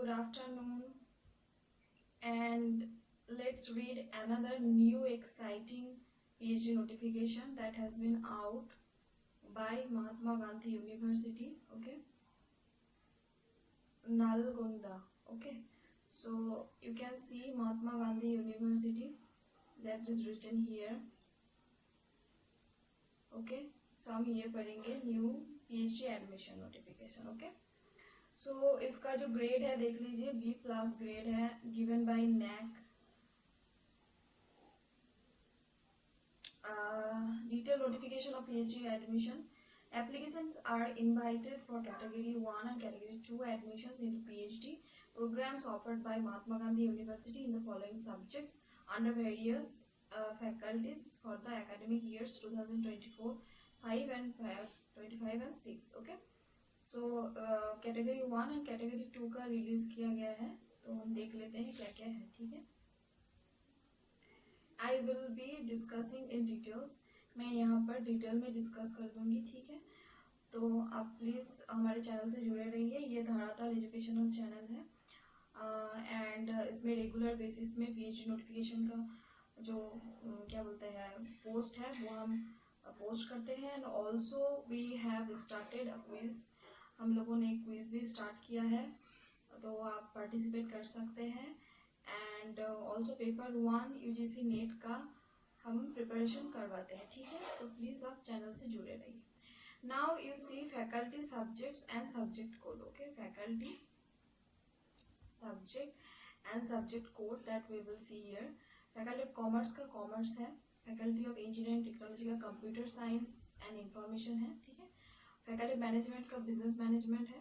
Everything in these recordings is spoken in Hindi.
good afternoon, and let's read another new exciting PhD notification that has been out by Mahatma Gandhi University, okay, Nalgonda, okay. So you can see Mahatma Gandhi University that is written here, okay. So हम ये पढ़ेंगे new PhD admission notification, okay. So इसका जो ग्रेड है देख लीजिए, B+ ग्रेड है, given by NAC. Detailed notification of PhD admission. Applications are invited for category 1 and category 2 admissions into PhD programs offered by Mahatma Gandhi University in the following subjects under various faculties for the academic years 2024 5 and 25 and 6. Okay. So category 1 and category 2 का रिलीज किया गया है, तो हम देख लेते हैं क्या क्या है. ठीक है. I will be discussing in details. मैं यहाँ पर डिटेल में डिस्कस कर दूंगी. ठीक है. तो आप प्लीज़ हमारे चैनल से जुड़े रहिए. ये धरातल एजुकेशनल चैनल है एंड इसमें रेगुलर बेसिस में PhD नोटिफिकेशन का जो क्या बोलते हैं पोस्ट है वो हम पोस्ट करते हैं. And also we have started a quiz. हम लोगों ने एक क्विज भी स्टार्ट किया है, तो आप पार्टिसिपेट कर सकते हैं. And also paper 1 UGC net का हम प्रिपरेशन करवाते हैं. ठीक है. तो प्लीज़ आप चैनल से जुड़े रहिए. Now you see faculty subjects and subject code. Okay. Faculty subject and subject code that we will see here. Faculty of commerce का कॉमर्स है. फैकल्टी ऑफ इंजीनियरिंग टेक्नोलॉजी का कंप्यूटर साइंस एंड इंफॉर्मेशन है. ठीक है. फैकल्टी मैनेजमेंट का बिजनेस मैनेजमेंट है.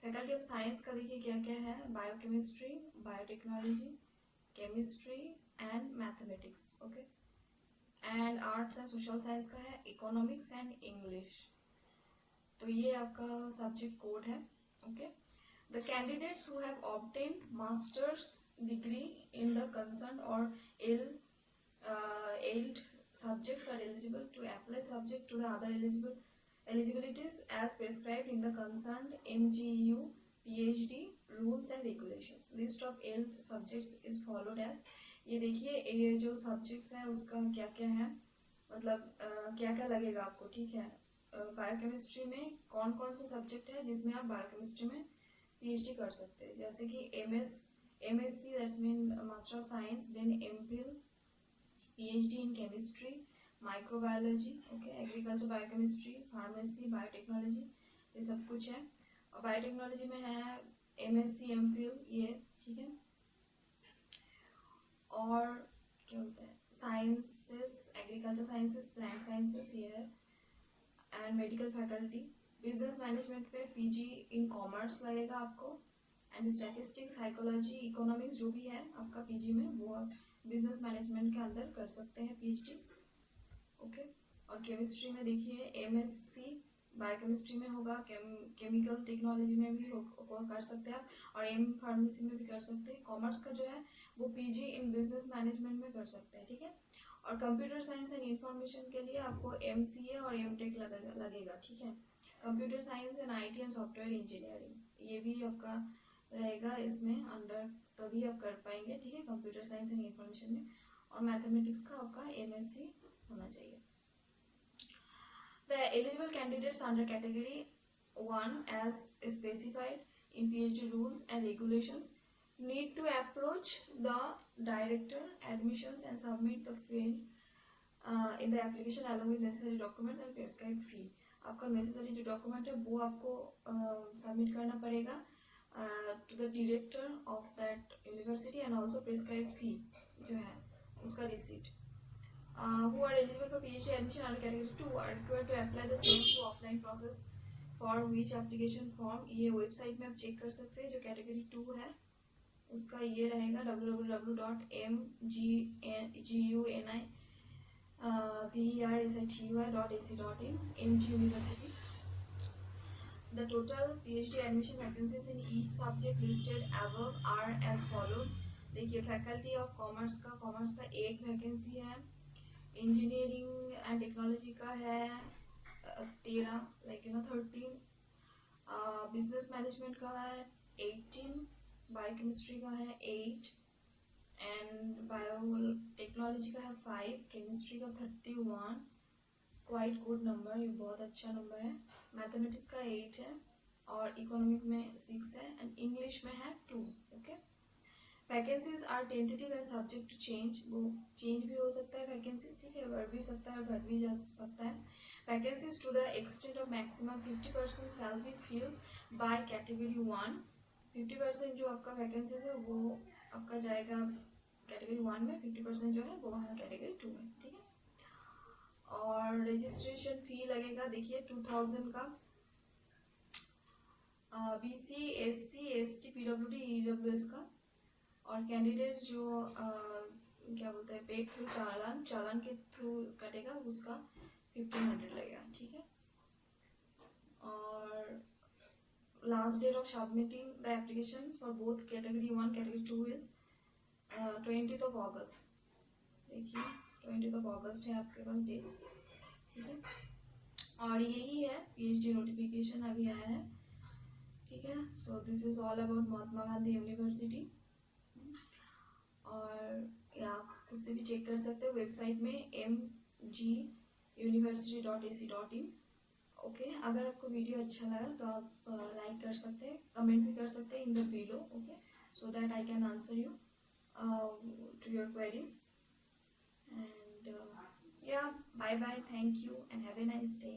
फैकल्टी ऑफ साइंस का देखिए क्या क्या है. Biochemistry, biotechnology, chemistry and mathematics. Okay. And arts and social science का है इकोनॉमिक्स एंड इंग्लिश. तो ये आपका सब्जेक्ट कोड है. Okay. The candidates who have obtained masters degree in the concern और yield subjects are eligible to apply subject to the other eligibilities as prescribed in the concerned MGU PhD rules and regulations. List of L subjects is followed as. ये देखिए ये जो subjects हैं उसका क्या क्या है, मतलब क्या क्या लगेगा आपको. ठीक है. बायोकेमिस्ट्री में कौन कौन से सब्जेक्ट है जिसमें आप बायोकेमिस्ट्री में PhD कर सकते हैं, जैसे कि MSc that's mean master of science, then MPhil, PhD in chemistry, microbiology, okay, agriculture biochemistry, pharmacy, biotechnology, ये सब कुछ है. और बायोटेक्नोलॉजी में है MSc, MPhil ये. ठीक है. और क्या होता है sciences, agriculture sciences, plant sciences ये है. And medical faculty. Business management पे PG इन कॉमर्स लगेगा आपको. एंड स्टैटिस्टिक्स, साइकोलॉजी, इकोनॉमिक्स जो भी है आपका PG में वो आप बिजनेस मैनेजमेंट के अंदर कर सकते हैं PhD. ओके. और केमिस्ट्री में देखिए MSc बायोकेमिस्ट्री में होगा, केमिकल टेक्नोलॉजी में भी कर सकते हैं आप, और फार्मेसी में भी कर सकते हैं. कॉमर्स का जो है वो PG इन बिजनेस मैनेजमेंट में कर सकते हैं. ठीक है. और कंप्यूटर साइंस एंड इंफॉर्मेशन के लिए आपको MCA और MTech लगेगा. ठीक है. Computer science and IT and software engineering ये भी आपका रहेगा इसमें अंडर, तभी आप कर पाएंगे. ठीक है. कंप्यूटर साइंस एंड इंफॉर्मेशन में. और मैथमेटिक्स का आपका MSc होना चाहिए. The eligible candidates under category 1 as specified in PhD rules and regulations need to approach the director admissions and submit the field in the application along with necessary documents and prescribed fee. आपका necessary जो document है वो आपको submit करना पड़ेगा to the director of that university and also prescribed fee जो है उसका receipt. Who are eligible for PhD admission under category 2 are required to apply the same to offline process for which application form. ये वेबसाइट में आप चेक कर सकते हैं. जो कैटेगरी 2 है उसका ये रहेगा www.mguniversity.ac.in MG University. The total PhD admission vacancies in each subject listed above are as followed. देखिए फैकल्टी ऑफ कॉमर्स का एक वैकेंसी है. इंजीनियरिंग एंड टेक्नोलॉजी का है 13 13. बिजनेस मैनेजमेंट का है 18. बायोकेमिस्ट्री का है 8 एंड बायोटेक्नोलॉजी का है 5, केमिस्ट्री का 31, क्वाइट गुड नंबर, ये बहुत अच्छा नंबर है। मैथमेटिक्स का 8 है और इकोनॉमिक में 6 है एंड इंग्लिश में है 2। Okay, vacancies are tentative and subject to change, वो चेंज भी हो सकता है वैकेंसीज, ठीक है, बढ़ भी सकता है और घट भी जा सकता है। Vacancies to the extent of maximum 50% shall be fill by category 1। 50% जो आपका वैकेंसीज है वो आपका जाएगा कैटेगरी 1 में, 50% जो है वो वहाँ कैटेगरी 2 में, ठीक है। और रजिस्ट्रेशन फी लगेगा, देखिए 2000 का BC SC ST PWD EWS का, और कैंडिडेट जो क्या बोलते हैं पेड थ्रू चालान के थ्रू कटेगा उसका 1500 लगेगा, ठीक है। और last date of submitting the application for both category 1 category 2 is 20th of August। देखिए 20th of August है आपके पास डेट, ठीक है। और यही है PhD नोटिफिकेशन अभी आया है, ठीक है। So this is all about Mahatma Gandhi university. और या आप खुद से भी चेक कर सकते हो वेबसाइट में mguniversity.ac.in। ओके, अगर आपको वीडियो अच्छा लगा तो आप लाइक कर सकते हैं, कमेंट भी कर सकते हैं in the below, okay, so that I can answer you to your queries and या bye bye, thank you and have a nice day.